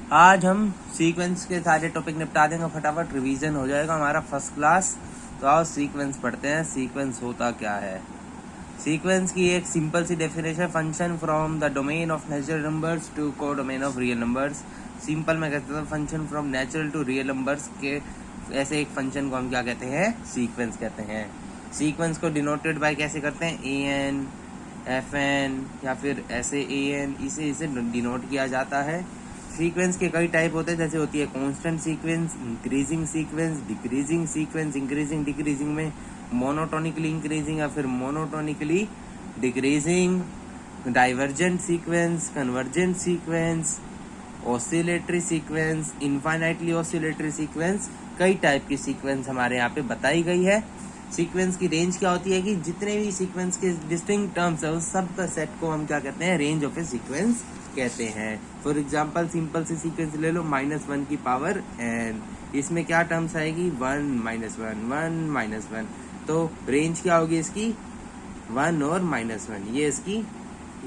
आज हम सीक्वेंस के सारे टॉपिक निपटा देंगे, फटाफट रिवीजन हो जाएगा हमारा फर्स्ट क्लास। तो आओ सीक्वेंस पढ़ते हैं। सीक्वेंस होता क्या है? सीक्वेंस की एक सिंपल सी definition, function from the domain of natural numbers to codomain of real numbers. Simple में कहते हैं function from natural to real numbers के ऐसे एक फंक्शन को हम क्या कहते हैं? सीक्वेंस कहते हैं। सीक्वेंस को डिनोटेड बाय कैसे करते हैं? an, fn या फिर ऐसे an, इसे डिनोट किया जाता है। सीक्वेंस के कई टाइप होते हैं, जैसे होती है constant sequence, increasing sequence, decreasing sequence. Increasing decreasing में मोनोटोनिकली इंक्रीजिंग या फिर monotonically decreasing, divergent sequence, convergent sequence, oscillatory sequence, infinitely oscillatory sequence. कई टाइप की सीक्वेंस हमारे यहाँ पे बताई गई है। सीक्वेंस की रेंज क्या होती है कि जितने भी सीक्वेंस के डिस्टिंक्ट टर्म्स है उस सब का सेट को हम क्या कहते हैं? रेंज ऑफ ए सीक्वेंस कहते हैं। फॉर एग्जाम्पल सिंपल से सीक्वेंस ले लो, -1 की पावर n, इसमें क्या टर्म्स आएगी? 1 -1 1 -1। तो रेंज क्या होगी इसकी? 1 और -1, ये इसकी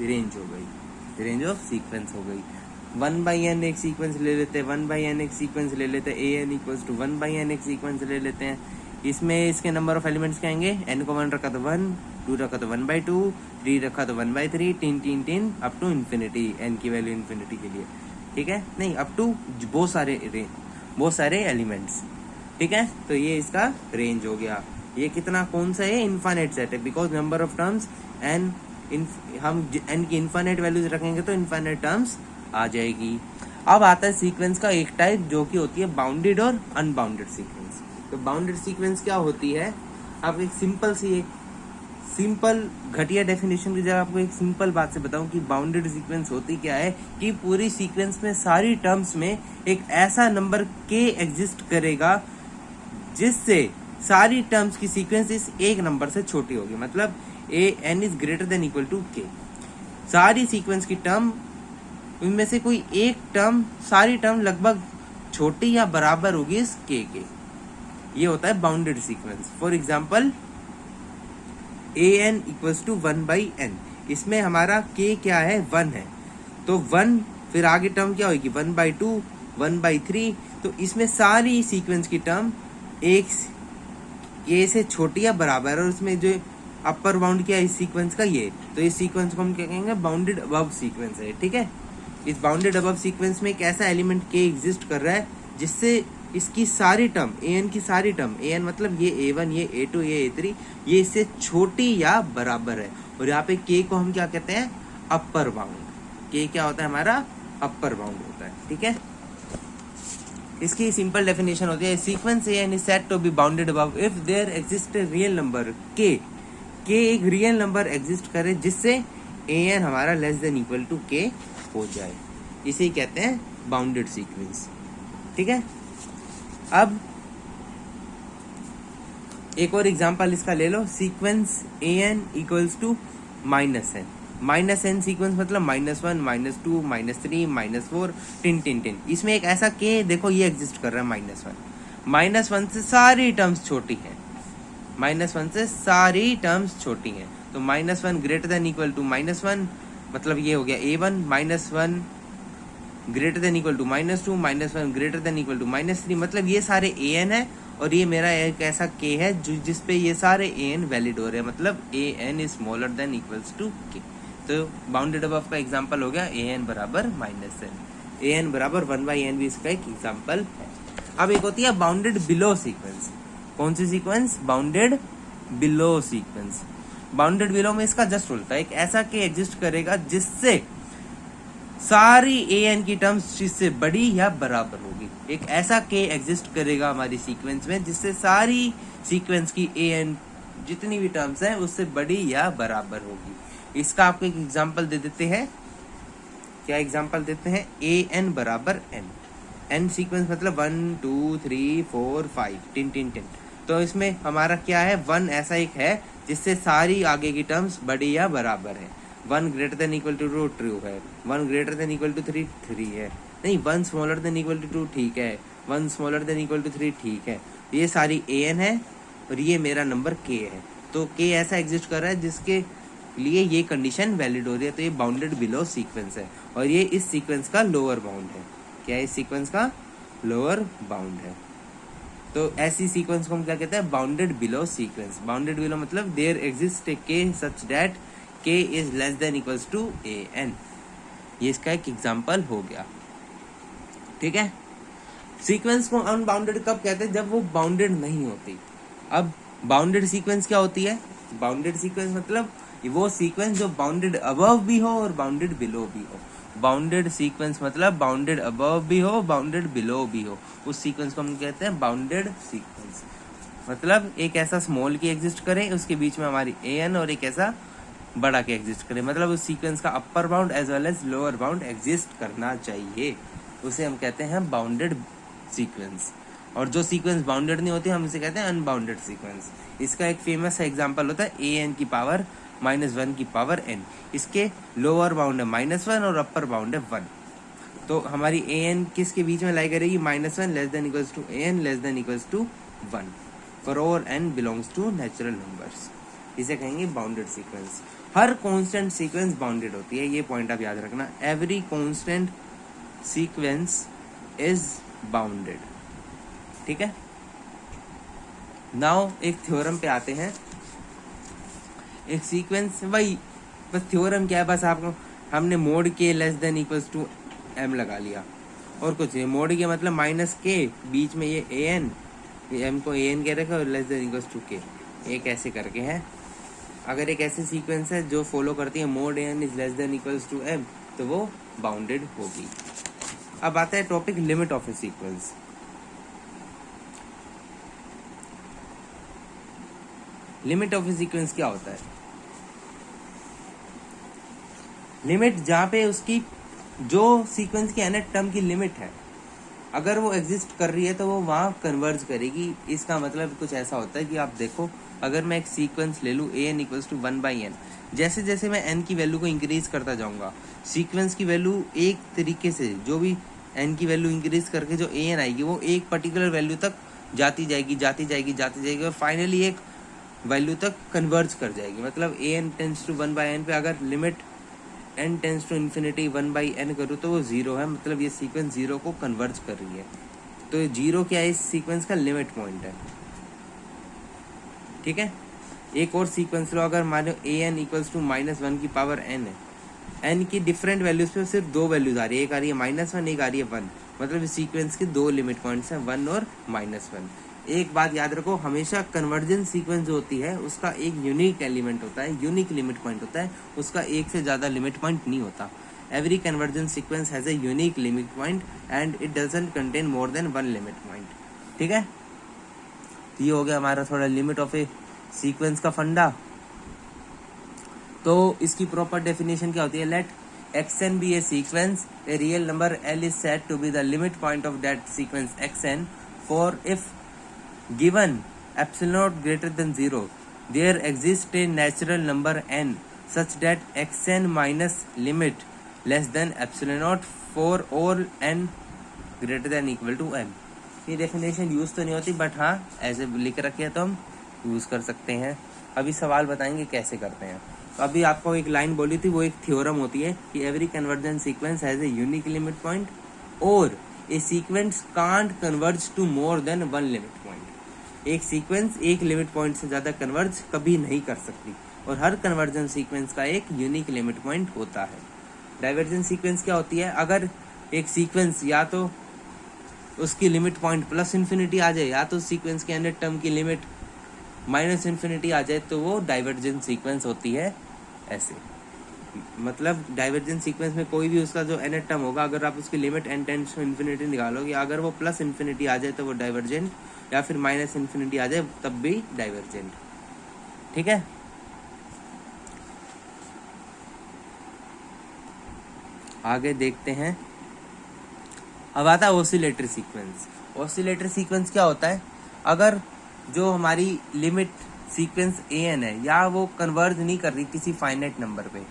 रेंज हो गई, रेंज ऑफ सीक्वेंस हो गई। 1/n एक सीक्वेंस ले लेते हैं, 1/n एक सीक्वेंस ले लेते हैं, an इक्वल्स टू 1/n एक सीक्वेंस ले लेते हैं। इसमें इसके नंबर ऑफ एलिमेंट्स क्या आएंगे? n को 1 रखा तो 1, 2 रखा तो 1/2, 3 रखा तो 1/3, 3 अप टू इन्फिनिटी, n की वैल्यू इन्फिनिटी के लिए, ठीक है? नहीं, अप टू बहुत सारे एलिमेंट्स, ठीक है? तो ये इसका रेंज हो गया। ये कितना, कौन सा है? इनफाइनाइट सेट है, because number of terms n, हम n की इनफाइनाइट वैल्यूज रखेंगे तो इनफाइनाइट टर्म्स आ जाएगी। अब आता है सीक्वेंस का एक टाइप जो कि होती है बाउंडेड और अनबाउंडेड सीक्वेंस। तो बाउंडेड सीक्वेंस क्या होती है? आप एक सिंपल घटिया डेफिनेशन की जगह आपको एक सिंपल बात से बताऊं कि बाउंडेड सीक्वेंस होती क्या है कि पूरी सीक्वेंस में सारी टर्म्स में एक ऐसा नंबर k एग्जिस्ट करेगा जिससे सारी टर्म्स की सीक्वेंस इस एक नंबर से छोटी होगी। मतलब n is greater than equal to k। सारी सीक्वेंस की टर्म, उनमें से कोई एक टर्म, सारी टर्म लगभग छोटी या बराबर होगी इस k के। ये होता है bounded sequence. For example an equals to 1/n, इसमें हमारा k क्या है? 1 है, तो 1, फिर आगे टर्म क्या होगी? 1/2, 1/3। तो इसमें सारी सीक्वेंस की टर्म एक k से छोटी या बराबर है, और उसमें जो अपर बाउंड क्या है इस सीक्वेंस का? ये। तो इस सीक्वेंस को हम क्या कहेंगे? बाउंडेड अबव सीक्वेंस है, ठीक है? इस बाउंडेड अबव सीक्वेंस में एक ऐसा एलिमेंट k एग्जिस्ट कर रहा है जिससे इसकी सारी टर्म, an की सारी टर्म, an मतलब ये a1, ये a2, ये a3, ये इससे छोटी या बराबर है। और यहाँ पे k को हम क्या कहते हैं? Upper bound. k क्या होता है हमारा? अपर बाउंड होता है, ठीक है? इसकी सिंपल डेफिनेशन होती है, sequence an is said to be bounded above if there exists a real number k एक रियल नंबर एग्जिस्ट करे जिससे an हमारा less than equal to k हो जाए, इसे कहते हैं बाउंडेड सीक्वेंस, ठीक है? अब एक और एग्जांपल इसका ले लो, sequence an equals to -n। -n sequence मतलब -1, -2, -3, -4, टिन। इसमें एक ऐसा k देखो ये एग्जिस्ट कर रहा है -1 से सारी टर्म्स छोटी हैं, -1 से सारी टर्म्स छोटी हैं। तो -1 ग्रेटर देन इक्वल टू -1, मतलब ये हो गया a1, -1 greater than equal to -2, -1 greater than equal to -3, मतलब ये सारे an है और ये मेरा एक ऐसा k है जिसपे ये सारे an वैलिड हो रहे हैं, मतलब an is smaller than equals to k। तो बाउंडेड अबव का एग्जांपल हो गया an बराबर -n, an बराबर 1/n भी इसका एक एग्जांपल है। अब एक होती है बाउंडेड बिलो सीक्वेंस। कौन सी sequence? Bounded below sequence. Bounded below में इसका जस्ट उल्टा, एक ऐसा k एग्जिस्ट करेगा जिससे सारी an की टर्म्स इससे बड़ी या बराबर होगी। एक ऐसा k एग्जिस्ट करेगा हमारी सीक्वेंस में जिससे सारी सीक्वेंस की an जितनी भी टर्म्स हैं उससे बड़ी या बराबर होगी। इसका आपको एक एग्जांपल दे देते हैं। क्या एग्जांपल देते हैं? an बराबर n सीक्वेंस मतलब 1 2 3 4 5 टिन। तो इसमें हमारा क्या है? 1 ऐसा एक है जिससे सारी आगे की टर्म्स बड़ी या बराबर है। 1 greater than equal to 2 true है, 1 ग्रेटर देन इक्वल टू 3 3 है, नहीं 1 स्मॉलर देन इक्वल टू 2 ठीक है, 1 स्मॉलर देन इक्वल टू 3 ठीक है। ये सारी an है और ये मेरा नंबर k है। तो k ऐसा एग्जिस्ट कर रहा है जिसके लिए ये कंडीशन वैलिड हो रही है, तो ये बाउंडेड बिलो सीक्वेंस है और ये इस सीक्वेंस का लोअर बाउंड है। क्या है, इस सीक्वेंस का लोअर बाउंड है। तो ऐसी सीक्वेंस को हम क्या कहते हैं, bounded below sequence. Bounded below मतलब there exist a k such that k is less than equals to a n. ये इसका एक एग्जांपल हो गया, ठीक है। सीक्वेंस को अनबाउंडेड कब कहते हैं, जब वो बाउंडेड नहीं होती। अब बाउंडेड सीक्वेंस क्या होती है, बाउंडेड सीक्वेंस मतलब वो सीक्वेंस जो बाउंडेड अबव भी हो और बाउंडेड बिलो भी हो। बाउंडेड सीक्वेंस मतलब बाउंडेड अबव भी हो, बाउंडेड बिलो भी हो, उस सीक्वेंस को हम कहते हैं बाउंडेड सीक्वेंस। मतलब एक ऐसा स्मॉल की एग्जिस्ट करे, उसके बीच में हमारी ए एन और एक ऐसा बड़ा के एग्जिस्ट करे, मतलब उस सीक्वेंस का upper bound as well as lower bound exist करना चाहिए, उसे हम कहते हैं बाउंडेड सीक्वेंस। और जो सीक्वेंस बाउंडेड नहीं होती हम इसे कहते हैं अनबाउंडेड सीक्वेंस। इसका एक फेमस एग्जांपल होता है ए एन की पावर -1 की पावर एन। इसके लोअर बाउंड है -1 और अपर बाउंड है 1। तो हमारी ए एन किसके बीच में लाई करेगी, -1 less than equals to a n less than equals to 1 for over n belongs to natural numbers. इसे कहेंगे बाउंडेड सीक्वेंस। हर कांस्टेंट सीक्वेंस बाउंडेड होती है, ये पॉइंट आप याद रखना। Every constant sequence is bounded, ठीक है। नाउ एक थ्योरम पे आते हैं। एक सीक्वेंस, वही बस थ्योरम क्या है, बस आपको हमने मोड के less than equals to M लगा लिया और कुछ नहीं। मोड के मतलब माइनस के, बीच में ये ए एन, एम को ए एन कह रखा और लेस देन इक्वल्स टू के, एक ऐसे करके है। अगर एक ऐसी सीक्वेंस है जो फॉलो करती है mod a n is less than equals to m, तो वो बाउंडेड होगी। अब आता है topic limit of a sequence. Limit of a sequence क्या होता है, लिमिट जहाँ पे उसकी जो सीक्वेंस की nth टर्म की लिमिट है, अगर वो एग्जिस्ट कर रही है तो वो वहाँ कन्वर्ज करेगी। इसका मतलब कुछ ऐसा होता है कि आप देखो, अगर मैं एक सीक्वेंस ले लूँ A N equals to 1/n, जैसे जैसे मैं n की वैल्यू को इंक्रीज करता जाऊंगा, सीक्वेंस की वैल्यू एक तरीके से, जो भी n की वैल्यू इंक्रीज करके जो ए एन आएगी वो एक पर्टिकुलर वैल्यू तक जाती जाएगी जाती जाएगी जाती जाएगी और फाइनली एक वैल्यू तक कन्वर्ज कर जाएगी। मतलब a N tense to 1/n पे अगर limit n tends to infinity 1/n करूँ तो वो 0 है, मतलब ये सीक्वेंस 0 को कन्वर्ज कर रही है। तो 0 क्या है, इस सीक्वेंस का लिमिट पॉइंट है, ठीक है। एक और सीक्वेंस लो, अगर मानो ए एन इक्वल्स टू -1 की पावर n है, n की डिफरेंट वैल्यूज पे सिर्फ दो वैल्यूज आ रही है, एक आ रही है -1 एक आ रही है 1, मतलब इस सीक्वेंस के दो लिमिट पॉइंट्स हैं 1 और -1। एक बात याद रखो, हमेशा कन्वर्जेंस सीक्वेंस जो होती है उसका एक यूनिक एलिमेंट होता है, यूनिक लिमिट पॉइंट होता है, उसका एक से ज़्यादा लिमिट पॉइंट नहीं होता। Every convergence sequence has a unique limit point and it doesn't contain more than 1 limit point, ठीक है। तो ये हो गया हमारा थोड़ा लिमिट ऑफ ए सीक्वेंस का फंडा। तो इसकी प्रॉपर डेफिनेशन क्या होती है, late xn be a sequence, a real number l is said to be the limit point of that sequence xn, for if given epsilon greater than 0, there exists a natural number n such that xn minus limit less than epsilon naught for all n greater than equal to m। ये definition use तो नहीं होती, but हाँ ऐसे लिख रखे है तो हम यूज कर सकते हैं। अभी सवाल बताएंगे कैसे करते हैं। तो अभी आपको एक लाइन बोली थी, वो एक थ्योरम होती है कि every convergence sequence has a unique limit point और a sequence can't converge to more than 1 limit point. एक सीक्वेंस एक लिमिट पॉइंट से ज्यादा कन्वर्ज कभी नहीं कर सकती और हर कन्वर्जेंस सीक्वेंस का एक यूनिक लिमिट पॉइंट होता है। डाइवर्जेंस सीक्वेंस क्या होती है, अगर एक सीक्वेंस या तो उसकी लिमिट पॉइंट +∞ आ जाए या तो सीक्वेंस के nth टर्म की लिमिट -∞ आ जाए, तो वो डाइवर्जेंट सीक्वेंस होती है। ऐसे मतलब डाइवर्जेंट सीक्वेंस में कोई भी उसका जो nth टर्म होगा, अगर आप उसकी limit n tends to infinity निकालोगे, अगर वो +∞ आ जाए तो वो डाइवर्जेंट, या फिर -∞ आ जाए तब भी डाइवर्जेंट, ठीक है। आगे देखते हैं। अब आता है ऑसिलेटरी सीक्वेंस। ऑसिलेटरी सीक्वेंस क्या होता है, अगर जो हमारी लिमिट सीक्वेंस ए एन है या वो कन्वर्ज नहीं कर रही किसी फाइनाइट नंबर पे,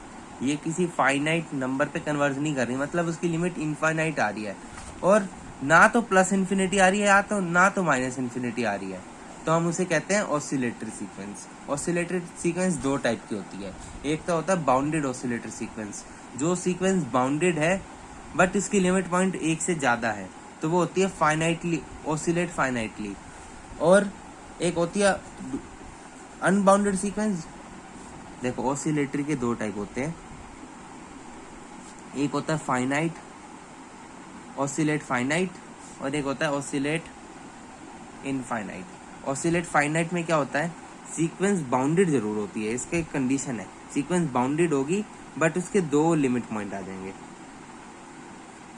ये किसी फाइनाइट नंबर पे कन्वर्ज नहीं कर रही, मतलब उसकी लिमिट इनफाइनाइट आ रही है और ना तो +∞ आ रही है या तो ना तो -∞ आ रही है, तो हम उसे कहते हैं ऑसिलेटरी सीक्वेंस। ऑसिलेटरी सीक्वेंस दो टाइप की होती है, एक तो होता है बाउंडेड ऑसिलेटरी सीक्वेंस। जो सीक्वेंस बाउंडेड है बट इसकी लिमिट पॉइंट 1 से ज़्यादा है, तो वो होती है फाइनाइटली ऑसिलेट फाइनाइटली। और एक होती है अनबाउंडेड सीक्वेंस। देखो ऑसिलेटरी के दो टाइप होते हैं, एक होता है फाइनाइट ऑसिलेट फाइनाइट, और एक होता है ऑसिलेट इनफाइनाइट। ऑसिलेट फाइनाइट में क्या होता है, सीक्वेंस बाउंडेड जरूर होती है, इसका एक कंडीशन है, सीक्वेंस बाउंडेड होगी बट उसके 2 लिमिट पॉइंट आ जाएंगे,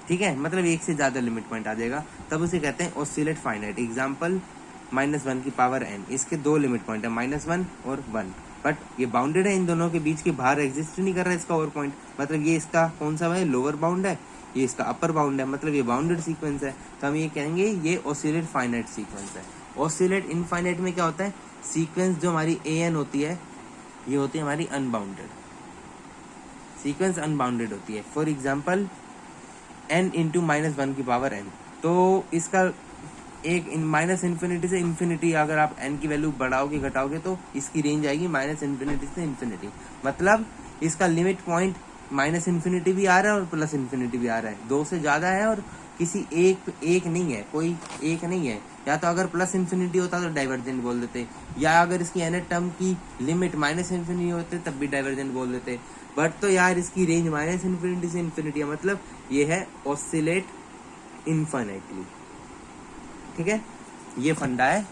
ठीक है, मतलब 1 से ज्यादा लिमिट पॉइंट आ जाएगा, तब उसे कहते हैं ऑसिलेट फाइनाइट। एग्जाम्पल -1 की पावर n, इसके 2 लिमिट पॉइंट है, -1 और 1, बट ये बाउंडेड है, इन दोनों के बीच के बाहर एग्जिस्ट नहीं कर रहा है इसका और पॉइंट, मतलब ये इसका कौन सा है, लोअर बाउंड है, ये इसका अपर बाउंड है, मतलब ये बाउंडेड सीक्वेंस है, तो हम ये कहेंगे ये ऑसिलेट फाइनाइट सीक्वेंस है। ऑसिलेट इनफाइनाइट में क्या होता है, सीक्वेंस जो हमारी an होती है ये होती है हमारी अनबाउंडेड सीक्वेंस, अनबाउंडेड होती है। फॉर एग्जाम्पल n इंटू -1 की पावर n, तो इसका एक -इन्फिनिटी से इन्फिनिटी, अगर आप n की वैल्यू बढ़ाओगे घटाओगे तो इसकी रेंज आएगी -इन्फिनिटी से इन्फिनिटी, मतलब इसका लिमिट पॉइंट -इन्फिनिटी भी आ रहा है और +इन्फिनिटी भी आ रहा है, 2 से ज्यादा है और किसी एक नहीं है, कोई एक नहीं है, या तो अगर +इन्फिनिटी होता तो डाइवर्जेंट बोल देते, या अगर इसकी nth टर्म की लिमिट -इन्फिनिटी होते तब भी डाइवर्जेंट बोल देते, बट तो यार इसकी रेंज -इन्फिनिटी से इन्फिनिटी है, मतलब ये है ऑसिलेट इनफाइनाइटली, ठीक है। ये फंडा है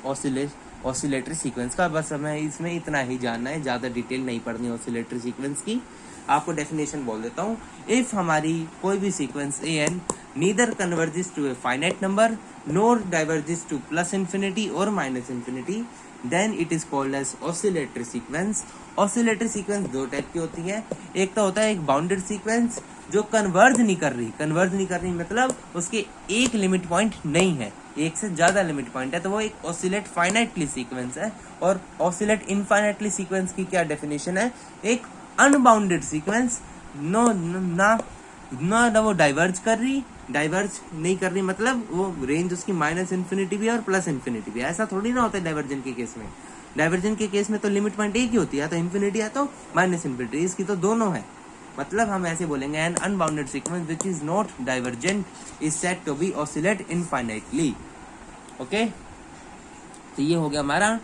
ऑसिलेटरी सीक्वेंस का, बस हमें इसमें इतना ही जानना है, ज्यादा डिटेल नहीं पढ़नी ऑसिलेटरी सीक्वेंस की। आपको डेफिनेशन बोल देता हूँ, इफ हमारी कोई भी sequence an neither converges to a finite number nor diverges to +infinity और -infinity, then it is called as oscillatory sequence. Oscillatory sequence 2 type की होती है, एक तो होता है एक बाउंडेड सीक्वेंस जो कन्वर्ज नहीं कर रही मतलब उसके एक लिमिट पॉइंट नहीं है, 1 से ज्यादा लिमिट पॉइंट है, तो वो एक ऑसिलेट फाइनाइटली सीक्वेंस है। और ऑसिलेट इनफाइनाइटली सीक्वेंस की क्या डेफिनेशन है, एक अनबाउंडेड सीक्वेंस, ना वो डाइवर्ज नहीं कर रही, मतलब वो रेंज उसकी -इन्फिनिटी भी है और +इन्फिनिटी भी है, ऐसा थोड़ी ना होता है डाइवर्जन के केस में। डाइवर्जन के केस में तो लिमिट पॉइंट एक ही होती है, या तो इन्फिनिटी है तो -इन्फिनिटी, इसकी तो दोनों है, मतलब हम ऐसे बोलेंगे an unbounded sequence which is not divergent is said to be oscillate infinitely. Okay, तो ये हो गया हमारा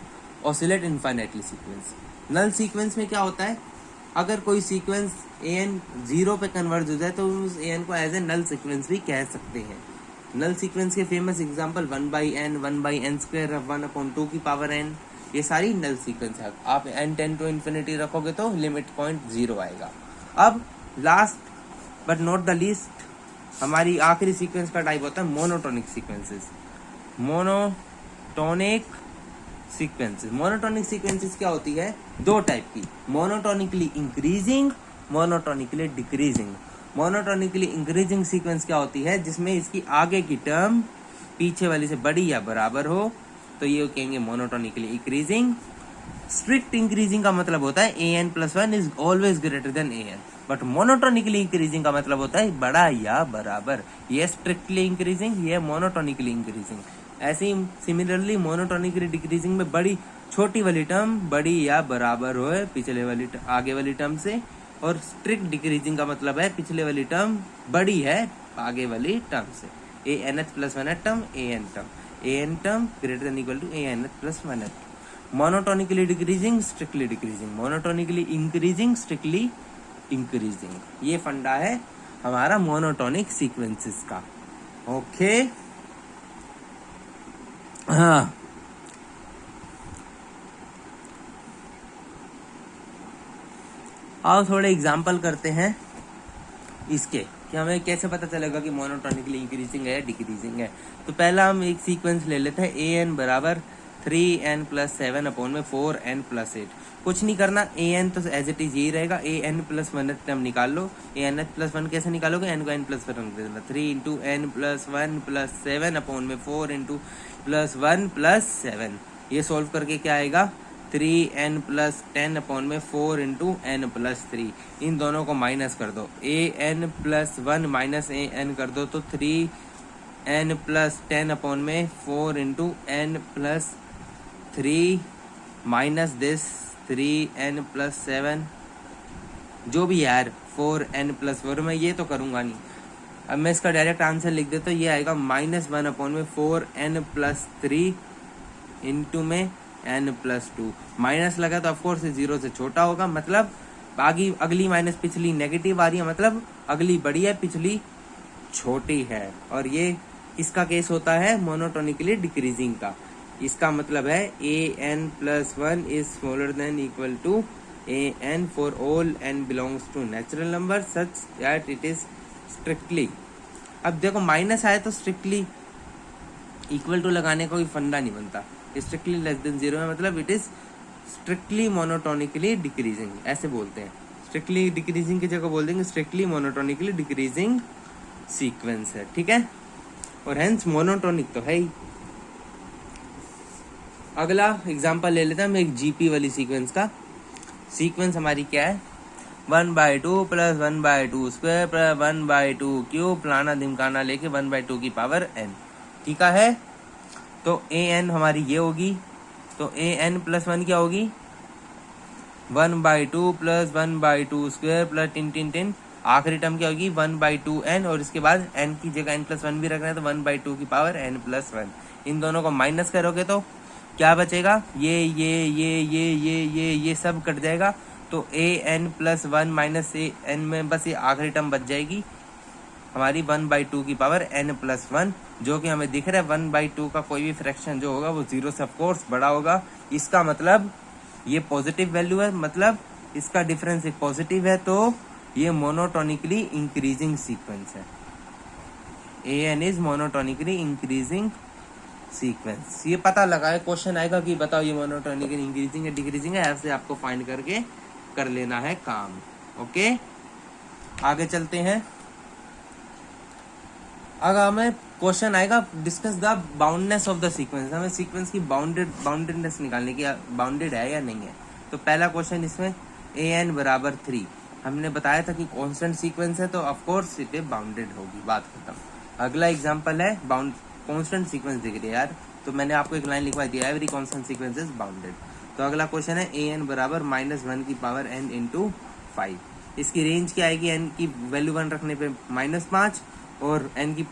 oscillate infinitely sequence. Null sequence में क्या होता है, अगर कोई सीक्वेंस an 0 पे कन्वर्ज हो जाए तो उस an को एज ए नल सीक्वेंस भी कह सकते हैं। नल सीक्वेंस के फेमस एग्जांपल 1/n, 1/n², 1/2 की पावर n, ये सारी नल सीक्वेंस है। आप n टेंड टू इन्फिनिटी रखोगे तो लिमिट पॉइंट 0 आएगा। अब last but not the least, हमारी आखिरी सीक्वेंस का टाइप होता है मोनोटोनिक सीक्वेंसेस। मोनोटोनिक सीक्वेंसेस क्या होती है, 2 टाइप की, monotonically increasing, monotonically decreasing. Monotonically increasing sequence क्या होती है, जिसमें इसकी आगे की टर्म पीछे वाली से बड़ी या बराबर हो, तो ये कहेंगे मोनोटोनिकली इंक्रीजिंग। स्ट्रिक्ट इंक्रीजिंग का मतलब होता है an+1 is always greater than an, but monotonically increasing का मतलब होता है बड़ा या बराबर, ये स्ट्रिक्टली इंक्रीजिंग, ये मोनोटोनिकली इंक्रीजिंग। ऐसे ही सिमिलरली मोनोटोनिकली डिक्रीजिंग में बड़ी छोटी वाली टर्म बड़ी या बराबर हो पिछले वाली आगे वाली टर्म से, और स्ट्रिक्ट डिक्रीजिंग का मतलब है पिछले वाली टर्म बड़ी है आगे वाली टर्म से। an+1 term an term greater than equal to an+1। Monotonically decreasing, strictly decreasing, monotonically increasing, strictly increasing, ये फंडा है हमारा मोनोटोनिक सीक्वेंसेस का। ओके, हाँ, आओ थोड़े एग्जाम्पल करते हैं इसके, कि हमें कैसे पता चलेगा कि मोनोटोनिकली इंक्रीजिंग है या डिक्रीजिंग है। तो पहला हम एक सीक्वेंस ले लेते हैं, an बराबर 3n+7/4n+8। कुछ नहीं करना, an तो एज इट इज यही रहेगा, an+1 टर्म निकाल लो। an+1 कैसे निकालोगे, n को n+1 3 × n+1+7/4 +1+7, ये सोल्व करके क्या आएगा 3n+10/4 × n+3। इन दोनों को माइनस कर दो, an+1 माइनस an कर दो तो 3n+10/4 × n+3 minus this 3n+7, जो भी यार 4n+4, मैं ये तो करूंगा नहीं, अब मैं इसका डायरेक्ट आंसर लिख देता हूँ, ये आएगा -1/4n+3 इंटू में n+2। माइनस लगा तो ऑफकोर्स 0 से छोटा होगा, मतलब अगली माइनस पिछली नेगेटिव आ रही है, मतलब अगली बड़ी है पिछली छोटी है। और ये इसका केस होता है मोनोटोनिकली डिक्रीजिंग का। इसका मतलब है an+1 is smaller than equal to an for all n belongs to natural number such that it is strictly. अब देखो माइनस आए तो स्ट्रिक्टली इक्वल टू लगाने का कोई फंडा नहीं बनता। स्ट्रिक्टली लेस देन 0 है, मतलब it is strictly monotonically decreasing, ऐसे बोलते हैं। स्ट्रिक्टली डिक्रीजिंग की जगह बोल देंगे स्ट्रिक्टली मोनोटोनिकली डिक्रीजिंग सीक्वेंस है, ठीक है। और हेंस मोनोटोनिक तो है ही। अगला एग्जांपल ले लेते हैं हम एक जीपी वाली सीक्वेंस का। सीक्वेंस हमारी क्या है, 1/2 + 1/2 स्क्वायर + 1/2 क्यूब फलाना ढिमकाना लेके 1/2 की पावर n, ठीक है। तो an हमारी ये होगी, तो an+1 क्या होगी, 1/2 + 1/2 स्क्वायर प्लस टिन आखिरी टर्म क्या होगी 1/2n, और इसके बाद n की जगह n+1 भी रखना है तो 1/2 की पावर n+1। इन दोनों को माइनस करोगे तो क्या बचेगा, ये सब कट जाएगा। तो an+1 माइनस n में बस ये आखिरी टर्म बच जाएगी हमारी 1/2 की पावर n+1, जो कि हमें दिख रहा है 1/2 का कोई भी फ्रैक्शन जो होगा वो 0 से ऑफकोर्स बड़ा होगा। इसका मतलब ये पॉजिटिव वैल्यू है, मतलब इसका डिफरेंस एक पॉजिटिव है, तो ये मोनोटोनिकली इंक्रीजिंग सीक्वेंस है। an is monotonically increasing sequence. ये पता लगा है, क्वेश्चन आएगा कि बताओ ये मोनोटोनिकली इंक्रीजिंग है डिक्रीजिंग है, ऐसे आपको फाइंड करके कर लेना है काम। ओके, आगे चलते हैं। अगर हमें क्वेश्चन आएगा discuss the boundness of the sequence, हमें सीक्वेंस की बाउंडेडनेस निकालने की, बाउंडेड है या नहीं है। तो पहला क्वेश्चन इसमें an = 3, हमने बताया था कि कांस्टेंट सीक्वेंस है तो ऑफ कोर्स इट बाउंडेड होगी, बात खत्म। अगला एग्जांपल है कांस्टेंट सीक्वेंस दिख रही है यार, तो मैंने आपको एक लाइन लिखवाई थी, every constant sequence is bounded. तो अगला क्वेश्चन है an = -1 की पावर n × 5। इसकी रेंज क्या आएगी, n की वैल्यू 1 रखने पे -5 और n की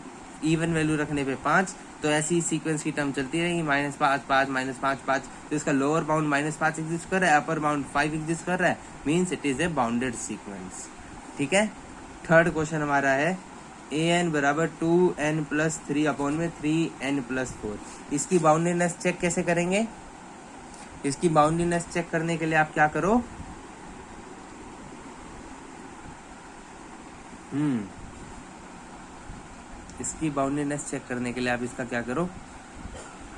इवन वैल्यू रखने पे 5। तो ऐसी सीक्वेंस की टर्म चलती रहेगी -5 5 -5 5। तो इसका लोअर बाउंड -5 एग्जिस्ट कर रहा है, अपर बाउंड 5 एग्जिस्ट कर रहा है, means it is a bounded sequence, ठीक है। थर्ड क्वेश्चन हमारा है an = 2n+3/3n+4। इसकी बाउंडेडनेस चेक कैसे करेंगे, इसकी बाउंडेडनेस चेक करने के लिए आप क्या करो, इसकी बाउंडेडनेस चेक करने के लिए आप इसका क्या करो,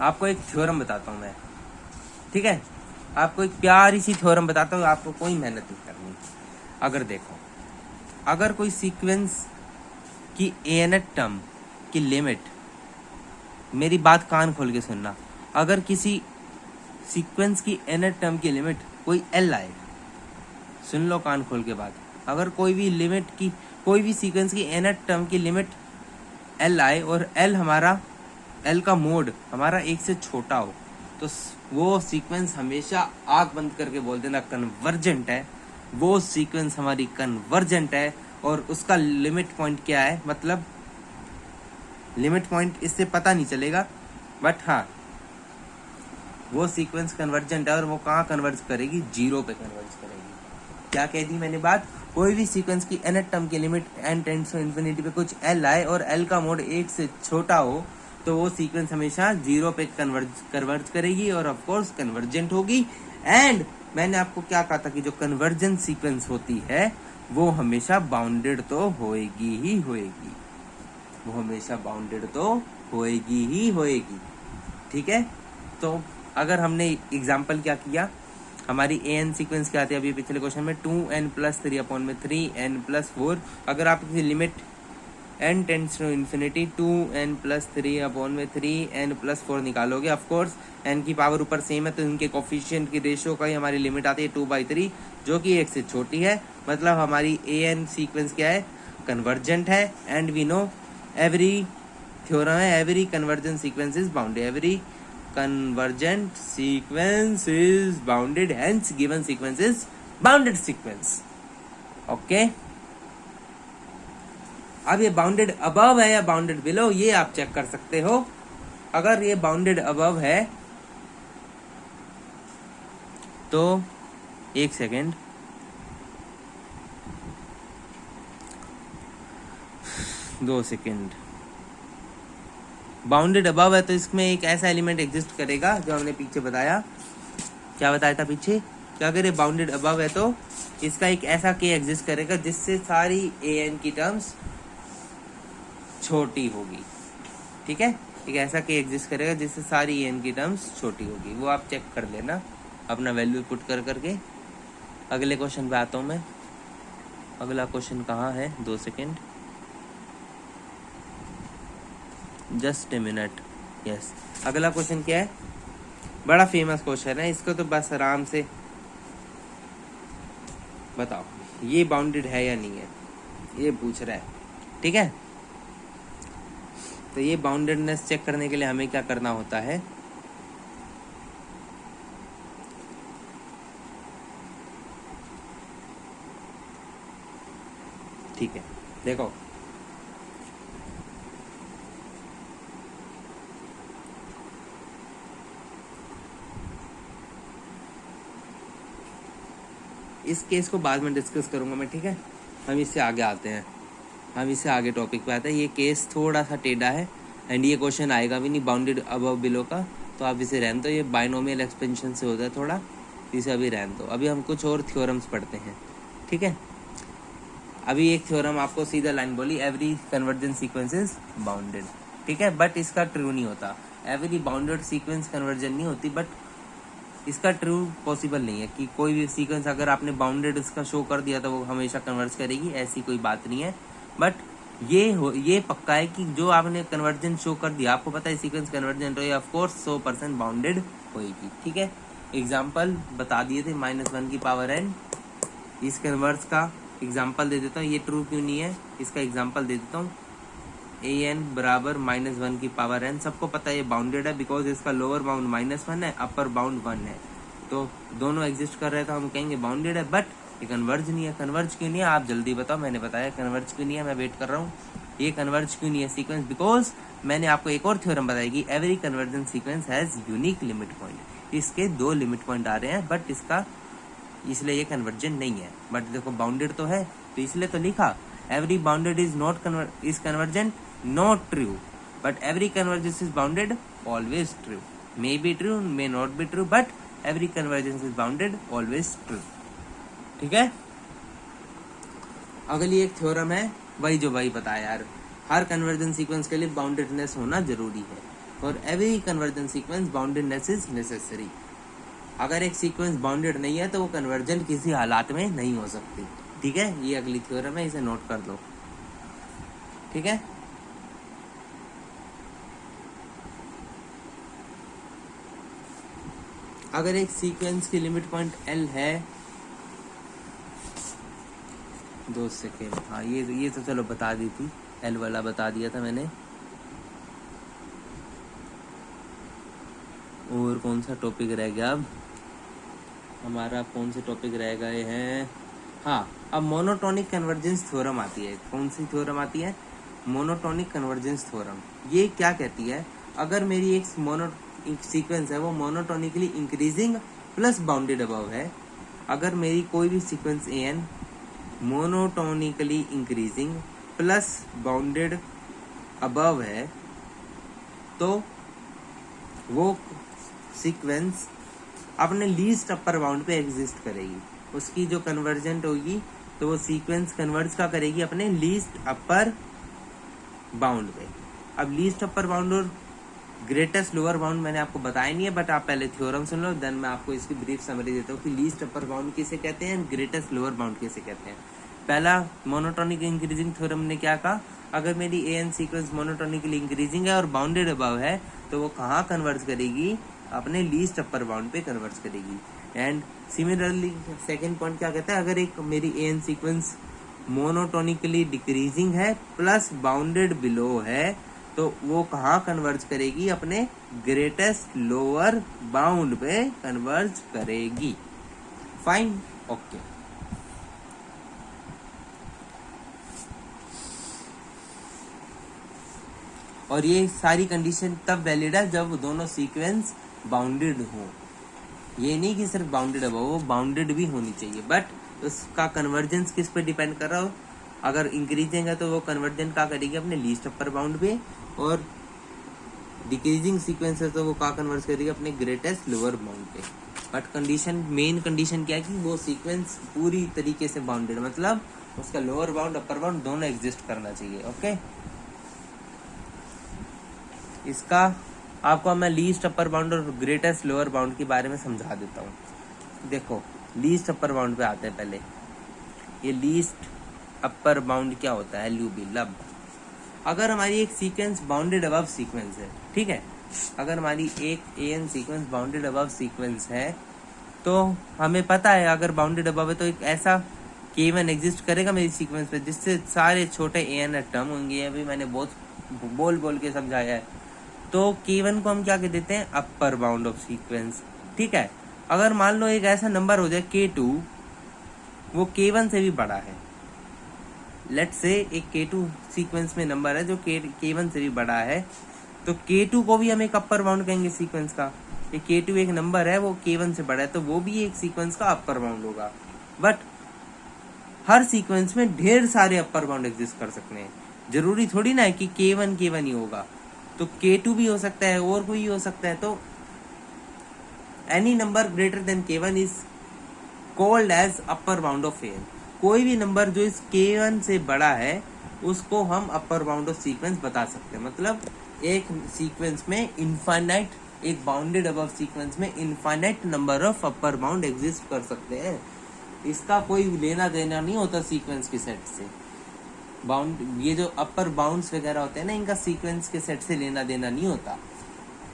आपको एक थ्योरम बताता हूं मैं, ठीक है। आपको एक प्यारी सी थ्योरम बताता हूँ, आपको कोई मेहनत नहीं करनी। अगर देखो, अगर कोई सीक्वेंस की nth टर्म की लिमिट, मेरी बात कान खोल के सुनना, अगर किसी सीक्वेंस की nth टर्म की लिमिट कोई l आए, सुन लो कान खोल के बात, अगर कोई भी लिमिट की, कोई भी सीक्वेंस की nth टर्म की लिमिट l आए और l हमारा, l का मोड हमारा 1 से छोटा हो, तो वो सीक्वेंस हमेशा आंख बंद करके बोल देना कन्वर्जेंट है। वो सीक्वेंस हमारी कन्वर्जेंट है, और उसका लिमिट पॉइंट क्या है, मतलब लिमिट पॉइंट इससे पता नहीं चलेगा, बट हाँ वो सीक्वेंस कन्वर्जेंट है। और वो कहाँ कन्वर्ज करेगी, 0 पे कन्वर्ज करेगी। क्या कह दी मैंने बात, कोई भी सीक्वेंस की nth टर्म की limit n tends to infinity पे कुछ l आए और l का मोड 1 से छोटा हो, तो वो सीक्वेंस हमेशा 0 पे कन्वर्ज करेगी और ऑफ कोर्स कन्वर्जेंट होगी। एंड मैंने आपको क्या कहा था कि जो कन्वर्जेंट सीक्वेंस होती है वो हमेशा बाउंडेड तो होएगी ही होएगी, वो हमेशा बाउंडेड तो होएगी ही होएगी, ठीक है। तो अगर हमने एग्जांपल क्या किया, हमारी an सीक्वेंस क्या आती है अभी पिछले क्वेश्चन में 2n+3/3n+4। अगर आप किसी limit n tends to infinity 2n+3/3n+4 निकालोगे, ऑफ कोर्स n की पावर ऊपर सेम है तो इनके कोफिशिएंट की रेशियो का ही हमारी लिमिट आती है 2/3, जो कि 1 से छोटी है। मतलब हमारी an सीक्वेंस क्या है, कन्वर्जेंट है। And we know every theorem है, every convergent sequence is bounded, every convergent sequence is bounded, hence given sequence is bounded sequence. Okay, अब ये बाउंडेड अबव है या बाउंडेड बिलो, ये आप चेक कर सकते हो। अगर ये बाउंडेड अबव है तो 1 सेकेंड, दो सेकेंड, बाउंडेड अबव है तो इसमें एक ऐसा एलिमेंट एग्जिस्ट करेगा जो हमने पीछे बताया, क्या बताया था पीछे, कि अगर ये बाउंडेड अबव है तो इसका एक ऐसा के एग्जिस्ट करेगा जिससे सारी an की टर्म्स छोटी होगी। ठीक है, एक ऐसा के एग्जिस्ट करेगा जिससे सारी an की टर्म्स छोटी होगी। वो आप चेक कर लेना अपना वैल्यू पुट कर करके। अगले क्वेश्चन पे आता हूँ मैं। अगला क्वेश्चन कहाँ है, 2 second, just a minute. Yes, अगला क्वेश्चन क्या है, बड़ा फेमस क्वेश्चन है, इसको तो बस आराम से बताओ ये बाउंडेड है या नहीं है, ये पूछ रहा है। ठीक है, तो ये बाउंडेडनेस चेक करने के लिए हमें क्या करना होता है, ठीक है देखो, इस केस को बाद में डिस्कस करूंगा मैं। ठीक है, हम इससे आगे आते हैं, हम इससे आगे टॉपिक पे आते हैं। ये केस थोड़ा सा टेढ़ा है एंड ये क्वेश्चन आएगा भी नहीं बाउंडेड अबव बिलो का, तो आप इसे रहने दो। ये बाइनोमियल एक्सपेंशन से होता है थोड़ा, इसे अभी रहने दो। अभी हम कुछ और थ्योरम्स पढ़ते हैं। ठीक है, अभी एक थ्योरम आपको सीधा लाइन बोली, every convergent sequence is bounded. ठीक है, बट इसका ट्रू नहीं होता। एवरी बाउंडेड सीक्वेंस कन्वर्जन नहीं होती, बट इसका ट्रू पॉसिबल नहीं है कि कोई भी सीक्वेंस अगर आपने बाउंडेड इसका शो कर दिया तो वो हमेशा कन्वर्ज करेगी, ऐसी कोई बात नहीं है। बट ये पक्का है कि जो आपने कन्वर्जन शो कर दिया, आपको पता है सीक्वेंस कन्वर्जेंट हो, ऑफ कोर्स 100% बाउंडेड होगी। ठीक है, एग्जाम्पल बता दिए थे -1 की पावर n, इस कन्वर्स का एग्जाम्पल दे देता हूँ। ये ट्रू क्यों नहीं है, इसका एग्जाम्पल दे देता हूँ। an बराबर -1 की पावर n, सबको पता है ये बाउंडेड है बिकॉज इसका लोअर बाउंड -1 है, अपर बाउंड 1 है, तो दोनों एग्जिस्ट कर रहे हैं तो हम कहेंगे बाउंडेड है। बट ये कन्वर्ज नहीं है। कन्वर्ज क्यों नहीं है आप जल्दी बताओ, मैंने बताया कन्वर्ज क्यों नहीं है, मैं वेट कर रहा हूँ। ये कन्वर्ज क्यों नहीं है सीक्वेंस, बिकॉज मैंने आपको एक और थ्योरम बताया कि every convergent sequence has unique limit point. इसके 2 लिमिट पॉइंट आ रहे हैं, बट इसका इसलिए ये कन्वर्जेंट नहीं है। बट देखो बाउंडेड तो है, तो इसलिए तो लिखा every bounded is not is convergent, not true, but every convergence is bounded, always true. May be true, may not be true, but every convergence is bounded, always true. ठीक है, अगली एक थ्योरम है वही जो वही बताया यार, हर कन्वर्जेंस सीक्वेंस के लिए बाउंडेडनेस होना जरूरी है, और every convergence sequence boundedness is necessary. अगर एक सीक्वेंस बाउंडेड नहीं है तो वो कन्वर्जेंट किसी हालात में नहीं हो सकती। ठीक है, ये अगली थ्योरम है, इसे नोट कर लो। ठीक है, अगर एक सीक्वेंस की लिमिट पॉइंट L है, 2 सेकेंड, हाँ ये तो चलो बता दी थी, L वाला बता दिया था मैंने। और कौन सा टॉपिक रह गया अब हमारा, कौन से टॉपिक रह गए हैं, हाँ अब मोनोटोनिक कन्वर्जेंस थ्योरम आती है। कौन सी थ्योरम आती है, मोनोटोनिक कन्वर्जेंस थ्योरम। ये क्या कहती है, अगर मेरी एक सीक्वेंस है वो monotonically increasing plus bounded above है, अगर मेरी कोई भी sequence an monotonically increasing plus bounded above है, तो वो सीक्वेंस अपने लीस्ट अपर बाउंड पे एग्जिस्ट करेगी। उसकी जो कन्वर्जेंट होगी तो वो सीक्वेंस कन्वर्ज का करेगी अपने लीस्ट अपर बाउंड पे। अब लीस्ट अपर बाउंड और ग्रेटेस्ट लोअर बाउंड मैंने आपको बताया नहीं है, बट आप पहले थ्योरम सुन लो, देन मैं आपको इसकी ब्रीफ समरी देता हूँ कि लीस्ट अपर बाउंड किसे कहते हैं, ग्रेटेस्ट लोअर बाउंड किसे कहते हैं। पहला मोनोटोनिक इंक्रीजिंग थ्योरम ने क्या कहा, अगर मेरी an सीक्वेंस मोनोटोनिकली इंक्रीजिंग है और बाउंडेड अबव है तो वो कहाँ कन्वर्ज करेगी, अपने लीस्ट अपर बाउंड पे कन्वर्ज करेगी। एंड सिमिलरली सेकेंड पॉइंट क्या कहता है, अगर एक मेरी an सीक्वेंस मोनोटोनिकली डिक्रीजिंग है प्लस बाउंडेड बिलो है तो वो कहाँ कन्वर्ज करेगी, अपने ग्रेटेस्ट लोअर बाउंड पे कन्वर्ज करेगी। Fine, okay. और ये सारी कंडीशन तब वैलिड है जब दोनों सीक्वेंस बाउंडेड हो। ये नहीं कि सिर्फ बाउंडेड है, वो बाउंडेड भी होनी चाहिए, बट उसका कन्वर्जेंस किस पे डिपेंड कर रहा हो। अगर इंक्रीजिंग है तो वो कन्वर्जेंट क्या करेगी अपने लीस्ट अपर बाउंड पे, और डिक्रीजिंग सीक्वेंस है तो वो क्या कन्वर्ज करेगी अपने ग्रेटेस्ट लोअर बाउंड पे। बट कंडीशन, मेन कंडीशन क्या है कि वो सीक्वेंस पूरी तरीके से बाउंडेड, मतलब उसका लोअर बाउंड अपर बाउंड दोनों एग्जिस्ट करना चाहिए। ओके, इसका आपको मैं लीस्ट अपर बाउंड और ग्रेटेस्ट लोअर बाउंड के बारे में समझा देता हूँ। देखो, लीस्ट अपर बाउंड पे आते हैं पहले। ये लीस्ट अपर बाउंड क्या होता है, LUB, लब। अगर हमारी एक सीक्वेंस बाउंडेड अबव सीक्वेंस है, ठीक है, अगर हमारी एक AN sequence bounded above sequence है, तो हमें पता है अगर बाउंडेड अबव है तो एक ऐसा K1 एग्जिस्ट करेगा मेरी सीक्वेंस पे जिससे सारे छोटे AN टर्म होंगे। अभी मैंने बहुत बोल के समझाया है। तो K1 को हम क्या कह देते हैं, अपर बाउंड ऑफ सीक्वेंस। ठीक है, अगर मान लो एक ऐसा नंबर हो जाए K2, वो K1 से भी बड़ा है। लेट्स से एक K2 सीक्वेंस में नंबर है जो K1 से भी बड़ा है, तो K2 को भी हम एक अपर बाउंड कहेंगे सीक्वेंस का। ये K2 एक नंबर है, वो K1 से बड़ा है, तो वो भी एक सीक्वेंस का अपर बाउंड होगा। बट हर सीक्वेंस में ढेर सारे अपर बाउंड एग्जिस्ट कर सकते हैं। जरूरी थोड़ी ना है कि K1 ही होगा, तो K2 भी हो सकता है और कोई हो सकता है। तो any number greater than K1 is called as upper bound of AN। कोई भी नंबर जो इस K1 से बड़ा है उसको हम अपर बाउंड ऑफ सीक्वेंस बता सकते हैं। मतलब एक सीक्वेंस में इनफाइनाइट, एक बाउंडेड अबव सीक्वेंस में infinite number of upper bound exist कर सकते हैं। इसका कोई लेना देना नहीं होता सीक्वेंस के सेट से। बाउंड, ये जो अपर बाउंड्स वगैरह होते हैं ना, इनका सीक्वेंस के सेट से लेना देना नहीं होता।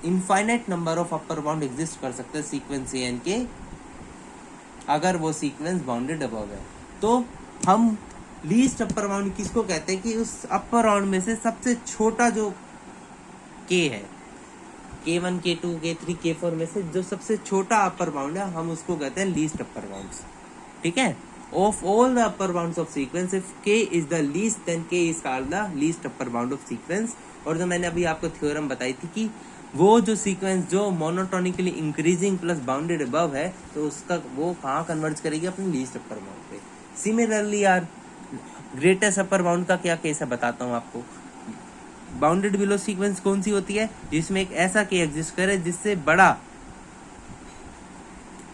Infinite number of upper bound exist कर सकते हैं सीक्वेंस AN के, अगर वो सीक्वेंस बाउंडेड अबव है। तो हम लीस्ट अपर बाउंड किसको कहते हैं कि उस अपर बाउंड में से सबसे छोटा जो K है, K1, K2, K3, K4 में से जो सबसे छोटा अपर बाउंड है, हम उसको कहते हैं लीस्ट अपर बाउंड्स। ठीक है, of all the upper bounds of sequence, if K is the least then K is called the least upper bound of sequence. और जो मैंने अभी आपको थ्योरम बताई थी कि वो जो सीक्वेंस जो monotonically increasing plus bounded above है, तो उसका वो कहाँ कन्वर्ज करेगी अपने लीस्ट अपर बाउंड पे। सिमिलरली यार, ग्रेटेस्ट अपर बाउंड का क्या केस है बताता हूँ आपको। बाउंडेड बिलो सीक्वेंस कौन सी होती है, जिसमें एक ऐसा K एग्जिस्ट करे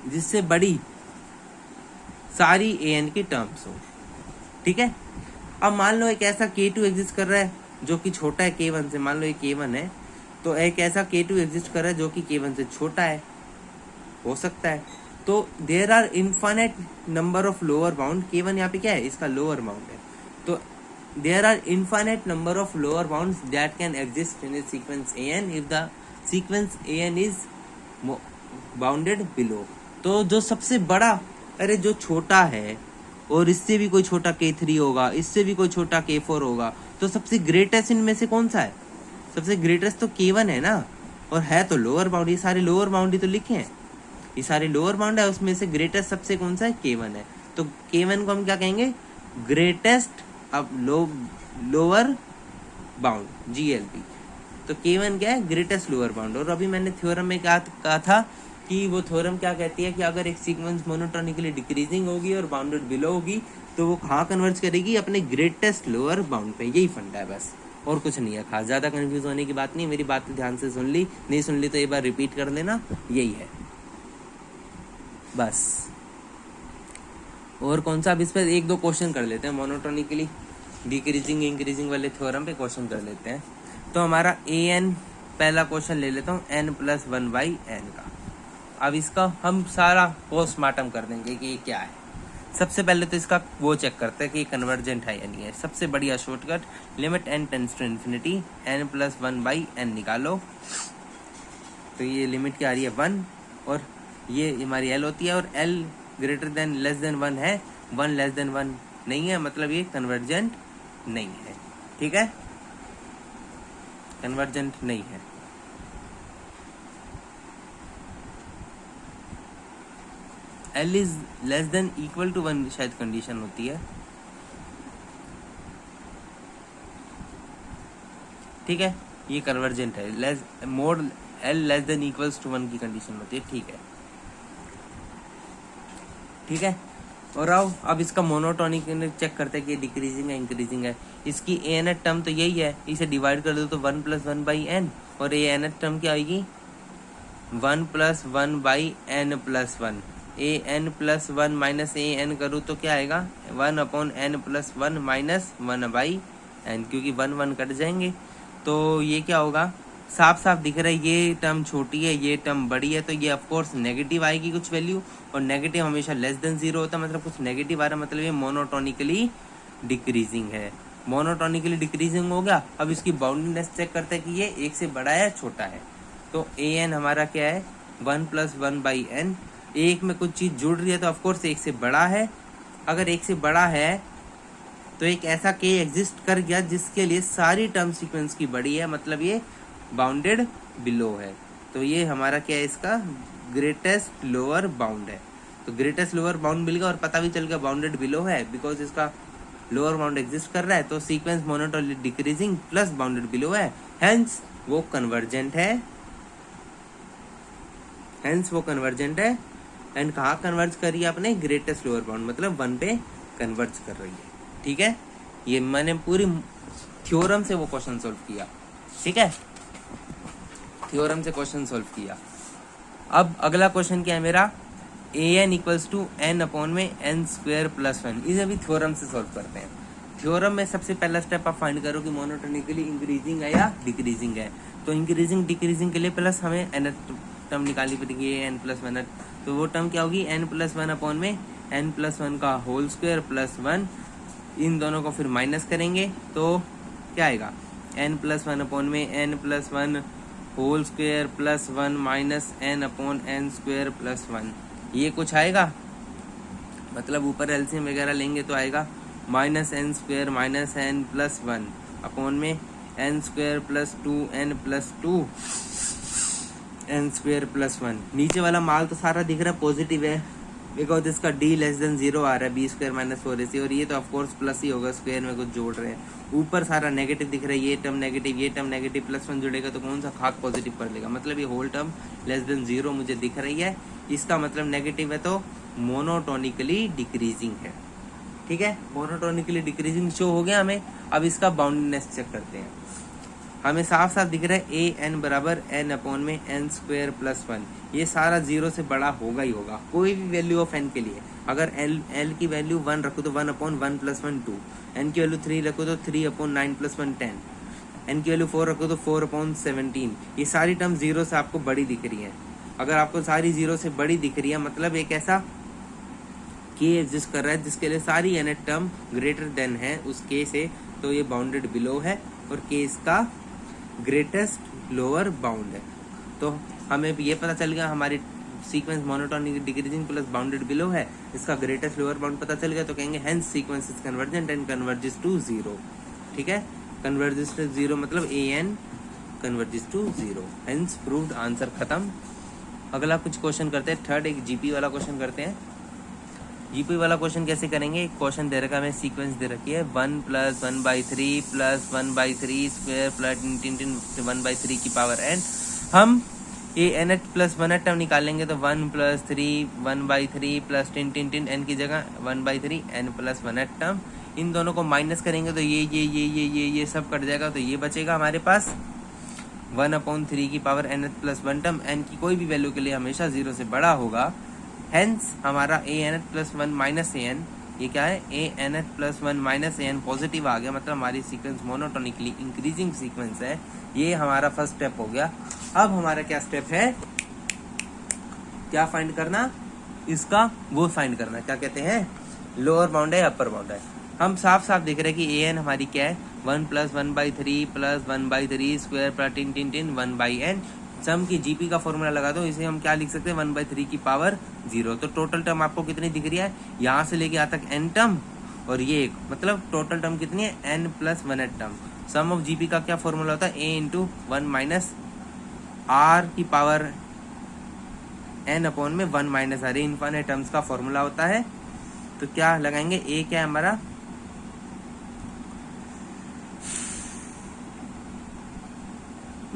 जिससे बड़ी सारी AN की टर्म्स हो। ठीक है, अब मान लो एक ऐसा K2 एग्जिस्ट कर रहा है जो कि छोटा है K1 से। मान लो ये K1 है, तो एक ऐसा K2 एग्जिस्ट कर रहा है जो कि K1 से छोटा है, हो सकता है। तो there are infinite number of lower bound. K1 यहाँ पे क्या है, इसका लोअर बाउंड है। तो there are infinite number of lower bounds that can exist in a sequence AN if the sequence AN is bounded below. तो जो सबसे बड़ा, अरे जो छोटा है और इससे भी कोई छोटा K3 होगा, इससे भी कोई छोटा K4 होगा, तो सबसे ग्रेटेस्ट इनमें से कौन सा है? सबसे ग्रेटेस्ट तो K1 है ना, और है तो लोअर बाउंड। ये सारे लोअर बाउंड ही तो लिखे हैं, ये सारे लोअर बाउंड है, उसमें से ग्रेटेस्ट सबसे कौन सा है, K1 है। तो K1 को हम क्या कहेंगे, ग्रेटेस्ट अब लोअर बाउंड, GLB। तो K1 क्या है, ग्रेटेस्ट लोअर बाउंड। और अभी मैंने थ्योरम में क्या कहा था कि वो थ्योरम क्या कहती है कि अगर एक सीक्वेंस मोनोटोनिकली डिक्रीजिंग होगी और बाउंडेड बिलो होगी, तो वो कहाँ कन्वर्ज करेगी, अपने ग्रेटेस्ट लोअर बाउंड पे। यही फंडा है बस, और कुछ नहीं है खास। ज़्यादा कंफ्यूज होने की बात नहीं, मेरी बात ध्यान से सुन ली, नहीं सुन ली तो एक बार रिपीट कर लेना, यही है बस। और कौन सा, अब इस पर एक दो क्वेश्चन कर लेते हैं, मोनोटोनिकली डिक्रीजिंग इंक्रीजिंग वाले थ्योरम पे क्वेश्चन कर लेते हैं। तो हमारा AN, पहला क्वेश्चन ले लेता हूँ, n+1/n का। अब इसका हम सारा पोस्टमार्टम कर देंगे कि ये क्या है। सबसे पहले तो इसका वो चेक करते हैं कि कन्वर्जेंट है या नहीं है। सबसे बढ़िया shortcut, limit n tends to infinity, n+1/n निकालो। तो ये लिमिट क्या आ रही है, 1, और ये हमारी L होती है, और L greater than less than 1 है, 1 लेस देन 1 नहीं है, मतलब ये कन्वर्जेंट नहीं है। ठीक है, कन्वर्जेंट नहीं है। L is less than equal to 1 शायद कंडीशन होती है। ठीक है, ये कन्वर्जेंट है, less mod l less than equals to 1 की कंडीशन होती है। ठीक है, ठीक है। और आओ अब इसका मोनोटोनिक चेक करते हैं कि डिक्रीजिंग है इंक्रीजिंग है। इसकी ए एन टर्म तो यही है, इसे डिवाइड कर दो तो 1 + 1 बाई एन, और ए एन टर्म क्या आएगी 1 + 1 by n plus 1। A n plus 1 minus a n करूँ तो क्या आएगा 1/n + 1 माइनस 1/n, क्योंकि 1 1 कट जाएंगे। तो ये क्या होगा, साफ साफ दिख रहा है ये टर्म छोटी है ये टर्म बड़ी है, तो ये ऑफकोर्स नेगेटिव आएगी कुछ वैल्यू, और नेगेटिव हमेशा लेस देन 0 होता है, मतलब कुछ नेगेटिव आ रहा है, मतलब ये मोनोटोनिकली डिक्रीजिंग है। मोनोटोनिकली डिक्रीजिंग हो गया। अब इसकी बाउंड्रीनेस चेक करते हैं कि ये 1 से बड़ा है छोटा है। तो ए एन हमारा क्या है 1 + 1 बाई एन। एक में कुछ चीज़ जुड़ रही है तो ऑफकोर्स 1 से बड़ा है। अगर 1 से बड़ा है तो एक ऐसा के एग्जिस्ट कर गया जिसके लिए सारी टर्म सीक्वेंस की बड़ी है, मतलब ये बाउंडेड बिलो है। तो ये हमारा क्या है, इसका ग्रेटेस्ट लोअर बाउंड है। तो ग्रेटेस्ट लोअर बाउंड मिल गया और पता भी चल गया बाउंडेड बिलो है, बिकॉज इसका लोअर बाउंड एग्जिस्ट कर रहा है। तो sequence monotonically decreasing plus bounded below है, हेंस वो कन्वर्जेंट है। हेंस वो कन्वर्जेंट है। एंड कहाँ कन्वर्ज कर रही है अपने ग्रेटेस्ट लोअर बाउंड, मतलब 1 पे कन्वर्ज कर रही है। ठीक है, ये मैंने पूरी थ्योरम से वो क्वेश्चन सॉल्व किया। ठीक है, थ्योरम से क्वेश्चन सॉल्व किया। अब अगला क्वेश्चन क्या है मेरा, A N equals to n/n² + 1। इसे भी थ्योरम से सॉल्व करते हैं। थ्योरम में सबसे पहला स्टेप आप फाइंड करो कि मोनोटोनिकली इंक्रीजिंग है या डिक्रीजिंग है। तो इंक्रीजिंग डिक्रीजिंग के लिए प्लस हमें n टर्म निकालनी पड़ेगी, n + 1। तो वो टर्म क्या होगी n + 1/n + 1 का होल स्क्वायर प्लस 1। इन दोनों को फिर माइनस करेंगे तो क्या आएगा n + 1/n + 1 whole square plus 1 minus n/n² plus 1। ये कुछ आएगा, मतलब ऊपर एलसीएम वगैरह लेंगे तो आएगा -n² माइनस n + 1 अपॉन में n² + 2n + 2 n² + 1। नीचे वाला माल तो सारा दिख रहा है पॉजिटिव है, बिकॉज इसका d लेस देन 0 आ रहा है, b² - 4ac, और ये तो ऑफकोर्स प्लस ही होगा, स्क्वायर में कुछ जोड़ रहे हैं। ऊपर सारा नेगेटिव दिख रहा है, ये टर्म नेगेटिव ये टर्म नेगेटिव, +1 जुड़ेगा तो कौन सा खाक पॉजिटिव कर लेगा, मतलब ये होल टर्म लेस देन 0 मुझे दिख रही है। इसका मतलब नेगेटिव है तो मोनोटोनिकली डिक्रीजिंग है। ठीक है, मोनोटोनिकली डिक्रीजिंग शो हो गया हमें। अब इसका बाउंडनेस चेक करते हैं। हमें साफ साफ दिख रहा है ए एन बराबर n/n² + 1। ये सारा 0 से बड़ा होगा ही होगा, कोई भी वैल्यू ऑफ n के लिए। अगर l की वैल्यू 1 रखो तो 1/1 + 1 2, n की वैल्यू 3 रखो तो 3/9 + 1 10, n की वैल्यू 4 रखो तो 4/17। ये सारी टर्म 0 से आपको बड़ी दिख रही है। अगर आपको सारी 0 से बड़ी दिख रही है मतलब एक ऐसा के एग्जिस्ट कर रहा है जिसके लिए सारी n टर्म ग्रेटर देन है उस के से, तो ये बाउंडेड बिलो है और के इसका ग्रेटेस्ट लोअर बाउंड है। तो हमें ये पता चल गया हमारी sequence monotonic decreasing plus bounded below है, इसका ग्रेटेस्ट लोअर बाउंड पता चल गया, तो कहेंगे hence sequence is convergent and converges to 0। ठीक है, कन्वर्जेस टू 0 मतलब a n converges to 0, hence proved, answer खत्म। अगला कुछ क्वेश्चन करते हैं, थर्ड एक जीपी वाला क्वेश्चन करते हैं। जीपी वाला क्वेश्चन कैसे करेंगे, क्वेश्चन दे रखा है, हमें सीक्वेंस दे रखी है 1 + 1/3 + 1/3 स्क्वायर प्लस 1/3 की पावर n। हम ये n + 1 टर्म निकालेंगे तो 1 + 3 1/3 प्लस n की जगह 1/3 n + 1 टर्म। इन दोनों को माइनस करेंगे तो ये सब कट जाएगा, तो ये बचेगा हमारे पास 1/3 की पावर n + 1 टर्म। n की कोई भी वैल्यू के लिए हमेशा 0 से बड़ा होगा, हेंस हमारा a n + 1 minus a n, ये क्या है a n + 1 minus a n positive आ गया, मतलब हमारी सीक्वेंस मोनोटोनिकली इंक्रीजिंग सीक्वेंस है। ये हमारा फर्स्ट स्टेप हो गया। अब हमारा क्या स्टेप है, क्या फाइंड करना, इसका वो फाइंड करना, क्या कहते हैं लोअर बाउंड है अपर बाउंड है। हम साफ साफ देख रहे हैं कि a n हमारी क्या है 1 + 1/3 + 1/3 स्क्वायर प्लस 1/n। सम की जीपी का फॉर्मूला लगा दो, इसे हम क्या लिख सकते हैं 1/3 की पावर 0। तो टोटल टर्म आपको कितनी दिख रही है, यहाँ से लेके यहाँ तक n टर्म और ये एक, मतलब टोटल टर्म कितनी है n + 1 term. Sum of GP का क्या फॉर्मूला होता है a × 1 - r की power n/1 - r, infinite terms का फॉर्मूला होता है। तो क्या लगाएंगे, a क्या है हमारा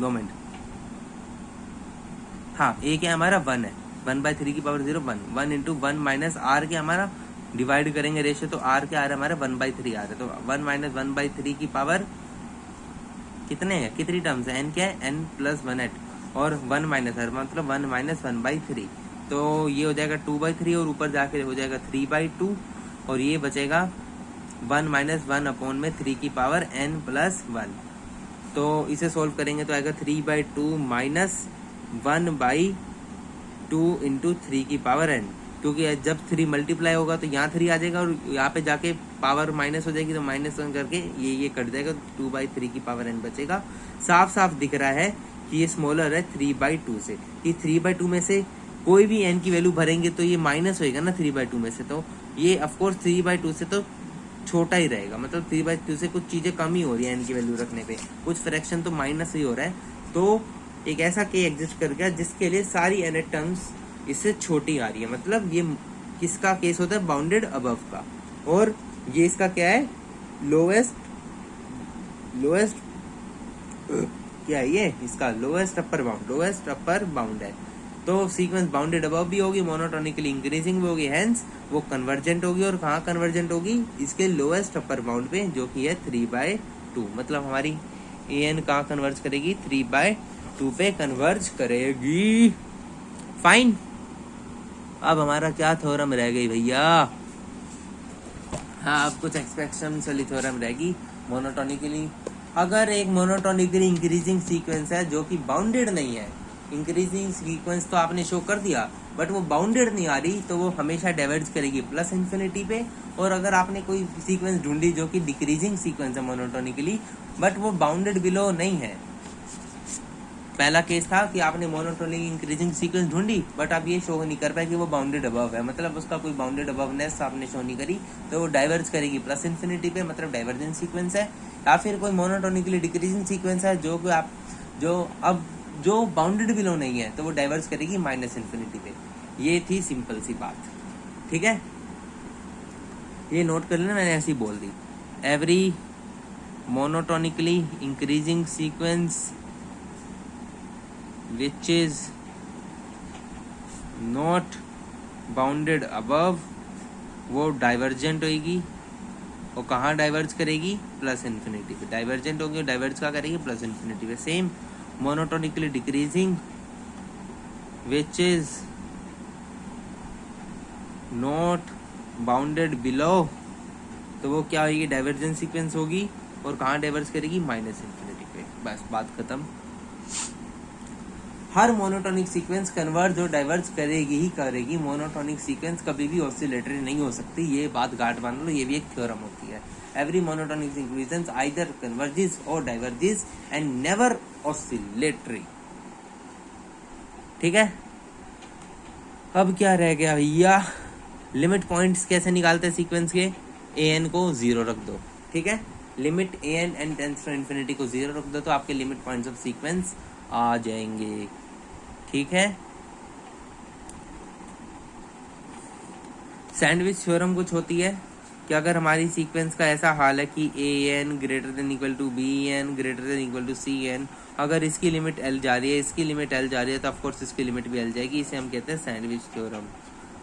2 मिनट। हाँ, ए क्या हमारा 1 है, 1/3 की पावर 0 1, 1 इंटू 1 माइनस आर क्या हमारा डिवाइड करेंगे रेशियो, तो आर क्या आ रहा है हमारा 1/3 आ रहा है, तो 1 माइनस 1/3 की पावर कितने है, कितनी टर्म्स है, एन क्या है n प्लस 1 और 1 माइनस आर मतलब 1 माइनस 1/3, तो ये हो जाएगा 2/3 और ऊपर जाके हो जाएगा 3/2 और ये बचेगा 1 माइनस 1 अपॉन में 3 की पावर n प्लस 1। तो इसे सोल्व करेंगे तो आएगा 3/2 माइनस 1/2 इंटू 3 की पावर n, क्योंकि जब 3 मल्टीप्लाई होगा तो यहाँ 3 आ जाएगा और यहाँ पे जाके पावर माइनस हो जाएगी, तो -1 करके ये कट जाएगा, 2/3 की पावर n बचेगा। साफ साफ दिख रहा है कि ये स्मॉलर है 3/2 से, कि 3/2 में से कोई भी n की वैल्यू भरेंगे तो ये माइनस होएगा ना 3/2 में से, तो ये ऑफकोर्स 3/2 से तो छोटा ही रहेगा, मतलब 3/2 से कुछ चीजें कम ही हो रही है n की वैल्यू रखने पे, कुछ फ्रैक्शन तो माइनस ही हो रहा है। तो एक ऐसा के एग्जिस्ट कर गया जिसके लिए सारी n टर्म्स इससे छोटी आ रही है, मतलब ये किसका केस होता है, बाउंडेड अबव का, और ये इसका क्या है, लोएस्ट क्या है ये, इसका लोएस्ट अपर बाउंड है। तो सीक्वेंस बाउंडेड अबव भी होगी, मोनोटोनिकली इंक्रीजिंग भी होगी, हेंस वो कन्वर्जेंट होगी, और कहाँ कन्वर्जेंट होगी, इसके लोएस्ट अपर बाउंड पे जो कि है 3/2, मतलब हमारी an कहाँ कन्वर्ज करेगी, 3/2 पे कन्वर्ज करेगी। फाइन, अब हमारा क्या थ्योरम रह गई भैया, हाँ अब कुछ एक्सपेक्शन वाली थ्योरम रहेगी। मोनोटोनिकली, अगर एक मोनोटोनिकली इंक्रीजिंग सीक्वेंस है जो कि बाउंडेड नहीं है, इंक्रीजिंग सीक्वेंस तो आपने शो कर दिया बट वो बाउंडेड नहीं आ रही, तो वो हमेशा डाइवर्ज करेगी प्लस इन्फिनिटी पे। और अगर आपने कोई सीक्वेंस ढूंढी जो कि डिक्रीजिंग सीक्वेंस है मोनोटोनिकली बट वो बाउंडेड बिलो नहीं है, पहला केस था कि आपने मोनोटोनिक इंक्रीजिंग सीक्वेंस ढूंढी बट आप ये शो नहीं कर पाए कि वो बाउंडेड अबव है, मतलब उसका कोई बाउंडेड अबवनेस आपने शो नहीं करी, तो वो डाइवर्ज करेगी प्लस इन्फिनिटी पे, मतलब डाइवर्जेंट सीक्वेंस है। या फिर कोई मोनोटोनिकली डिक्रीजिंग सीक्वेंस है जो कि आप जो बाउंडेड बिलो नहीं है, तो वो डाइवर्ज करेगी माइनस इन्फिनिटी पे। ये थी सिंपल सी बात, ठीक है, ये नोट कर लेना, मैंने ऐसी बोल दी। Every monotonically increasing sequence which is not bounded above वो डाइवर्जेंट होगी, और कहाँ डाइवर्ज करेगी, प्लस इन्फिनिटी पे डाइवर्जेंट होगी, डाइवर्ज क्या करेगी, प्लस इन्फिनिटी पे। Same monotonically decreasing which is not bounded below, तो वो क्या होगी, डाइवर्जेंट सीक्वेंस होगी, और कहाँ डाइवर्ज करेगी, माइनस इन्फिनिटी पे। बस बात खत्म। हर मोनोटोनिक सीक्वेंस कन्वर्ज और डाइवर्ज करेगी ही करेगी, मोनोटोनिक सीक्वेंस कभी भी ऑसिलेटरी नहीं हो सकती, ये बात गांठ बांध लो, ये भी एक थ्योरम होती है। Every monotonic sequence either converges और डाइवर्जेस एंड नेवर ऑसिलेटरी, ठीक है। अब क्या रह गया भैया, लिमिट पॉइंट्स कैसे निकालते हैं सीक्वेंस के, an को 0 रख दो, ठीक है, limit an n tends to infinity को 0 रख दो, तो आपके लिमिट पॉइंट्स ऑफ सीक्वेंस आ जाएंगे, ठीक है। सैंडविच थ्योरम कुछ होती है कि अगर हमारी सीक्वेंस का ऐसा हाल है कि an greater than equal to bn greater than equal to cn, अगर इसकी लिमिट l जा रही है, इसकी लिमिट l जा रही है, तो ऑफकोर्स इसकी लिमिट भी l जाएगी, इसे हम कहते हैं सैंडविच थ्योरम।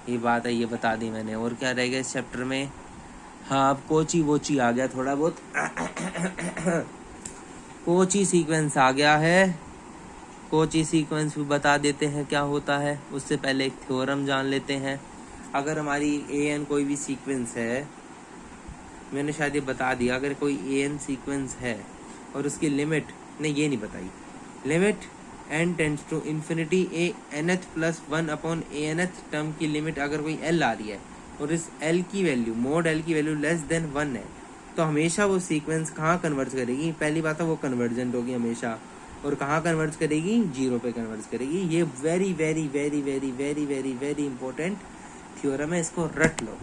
ये बात है, ये बता दी मैंने। और क्या रहेगा इस चैप्टर में, हाँ अब कोची वोची आ गया थोड़ा बहुत कोची सीक्वेंस आ गया है, कोची सीक्वेंस भी बता देते हैं क्या होता है। उससे पहले एक थ्योरम जान लेते हैं। अगर हमारी an कोई भी सीक्वेंस है, मैंने शायद ये बता दिया, अगर कोई an सीक्वेंस है और उसकी लिमिट, नहीं ये नहीं बताई, limit n tends to infinity a nth plus 1 upon a nth term की लिमिट अगर कोई l आ रही है और इस l की वैल्यू मोड l की वैल्यू लेस देन 1 है, तो हमेशा वो सीक्वेंस कहाँ कन्वर्ज करेगी, पहली बात है वो कन्वर्जेंट होगी हमेशा, और कहाँ कन्वर्ज करेगी, 0 पे कन्वर्ज करेगी। ये very very very very very very very important theorem है, इसको रट लो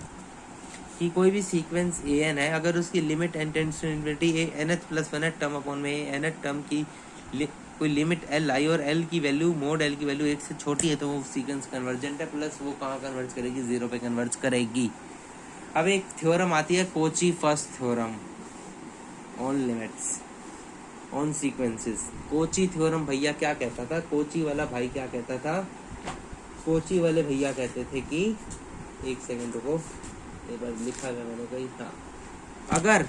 कि कोई भी सीक्वेंस an है, अगर उसकी limit n tends to infinity a nth plus 1 term upon में a nth टर्म की कोई लिमिट l आई और l की वैल्यू मोड l की वैल्यू 1 से छोटी है, तो वो सीक्वेंस कन्वर्जेंट है, प्लस वो कहाँ कन्वर्ज करेगी, 0 पे कन्वर्ज करेगी। अब एक थ्योरम आती है Kochi first theorem on limits. On sequences. Kochi theorem भैया क्या कहता था, कोची वाला भाई क्या कहता था, कोची वाले भैया कहते थे कि, एक सेकंड रुको, एक बार लिखा है मैंने कहीं था, अगर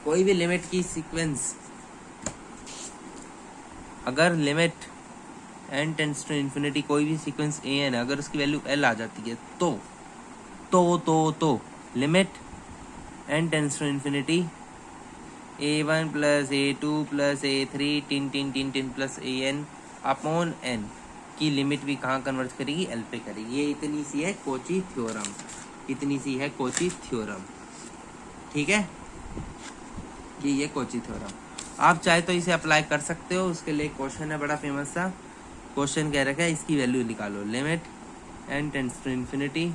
कोई भी लिमिट की सीक्वेंस, अगर limit n tends to infinity, कोई भी सीक्वेंस ए एन अगर उसकी वैल्यू l आ जाती है तो limit n tends to infinity a1 plus a2 plus a3 टिन प्लस an अपॉन n की लिमिट भी कहाँ कन्वर्ट करेगी, l पे करेगी। ये इतनी सी है कोची थ्योरम, इतनी सी है कोची थ्योरम, ठीक है, कि ये कोची थ्योरम। आप चाहे तो इसे अप्लाई कर सकते हो, उसके लिए क्वेश्चन है बड़ा फेमस सा, क्वेश्चन कह रखा है इसकी वैल्यू निकालो, limit n tends to infinity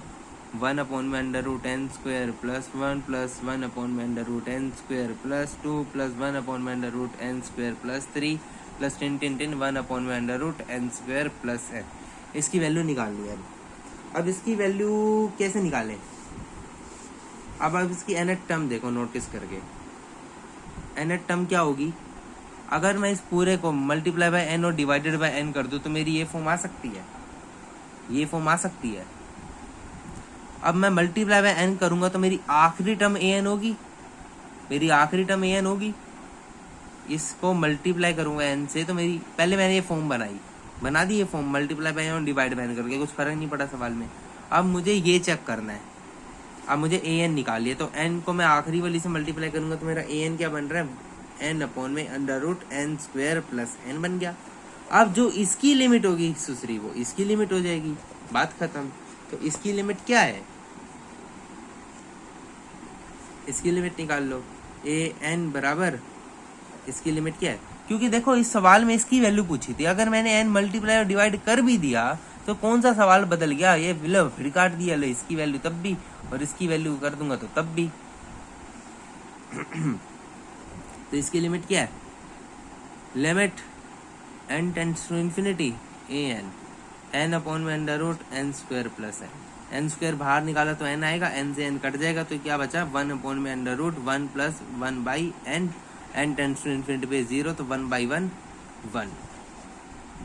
1 upon में under root n square plus 1 upon में under root n square plus 2 plus 1 upon में under root n square plus 3 plus टिन 1 अपॉन में under root n square plus n. इसकी value निकालनी है। अब इसकी वैल्यू कैसे निकालें, अब इसकी nth टर्म देखो नोटिस करके, nth टर्म क्या होगी, अगर मैं इस पूरे को मल्टीप्लाई बाय n और डिवाइडेड बाय n कर दूं तो मेरी ये फॉर्म आ सकती है, ये फॉर्म आ सकती है। अब मैं मल्टीप्लाई बाय n करूंगा तो मेरी आखिरी टर्म an होगी, मेरी आखिरी टर्म an होगी। इसको मल्टीप्लाई करूंगा n से तो मेरी, पहले मैंने ये फॉर्म बना दी ये फॉर्म, मल्टीप्लाई बाय n और डिवाइड बाय n करके, कुछ फर्क नहीं पड़ा सवाल में। अब मुझे ये चेक करना है, अब मुझे an निकालिए, तो n को मैं आखिरी वाली से मल्टीप्लाई करूंगा तो मेरा an क्या बन रहा है, n अपॉन में under root n square plus n बन गया। अब जो इसकी लिमिट होगी दूसरी, वो इसकी लिमिट हो जाएगी, बात खत्म। तो इसकी लिमिट क्या है, इसकी लिमिट निकाल लो, an बराबर, इसकी लिमिट क्या है, क्योंकि देखो इस सवाल में इसकी वैल्यू पूछी थी, अगर मैंने n मल्टीप्लाई और डिवाइड कर भी दिया तो कौन सा सवाल बदल गया, ये लो फिर काट दिया, लो इसकी वैल्यू तब भी और इसकी वैल्यू कर दूंगा तो तब भी। तो इसकी लिमिट क्या है, limit n tends to infinity n upon में under root n square plus n square बाहर निकाला तो n आएगा, n से n कट जाएगा तो क्या बचा, 1 अपॉन में under root 1 plus 1 by n tends to infinity पे 0 तो 1 बाई 1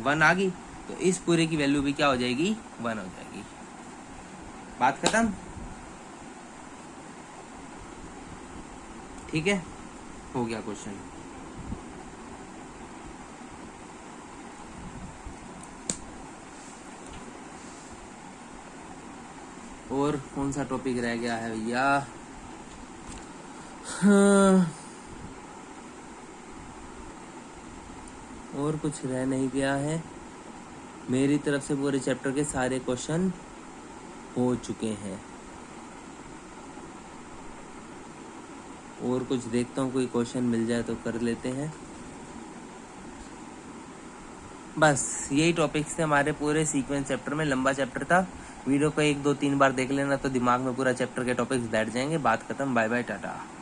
1 आ गई। तो इस पूरे की वैल्यू भी क्या हो जाएगी, 1 हो जाएगी, बात खत्म, ठीक है, हो गया क्वेश्चन। और कौन सा टॉपिक रह गया है भैया, हाँ, और कुछ रह नहीं गया है, मेरी तरफ से पूरे चैप्टर के सारे क्वेश्चन हो चुके हैं। और कुछ देखता हूँ, कोई क्वेश्चन मिल जाए तो कर लेते हैं। बस यही टॉपिक्स थे हमारे पूरे सीक्वेंस चैप्टर में, लंबा चैप्टर था, वीडियो को 1 2 3 बार देख लेना तो दिमाग में पूरा चैप्टर के टॉपिक्स बैठ जाएंगे, बात खत्म, बाय बाय टाटा।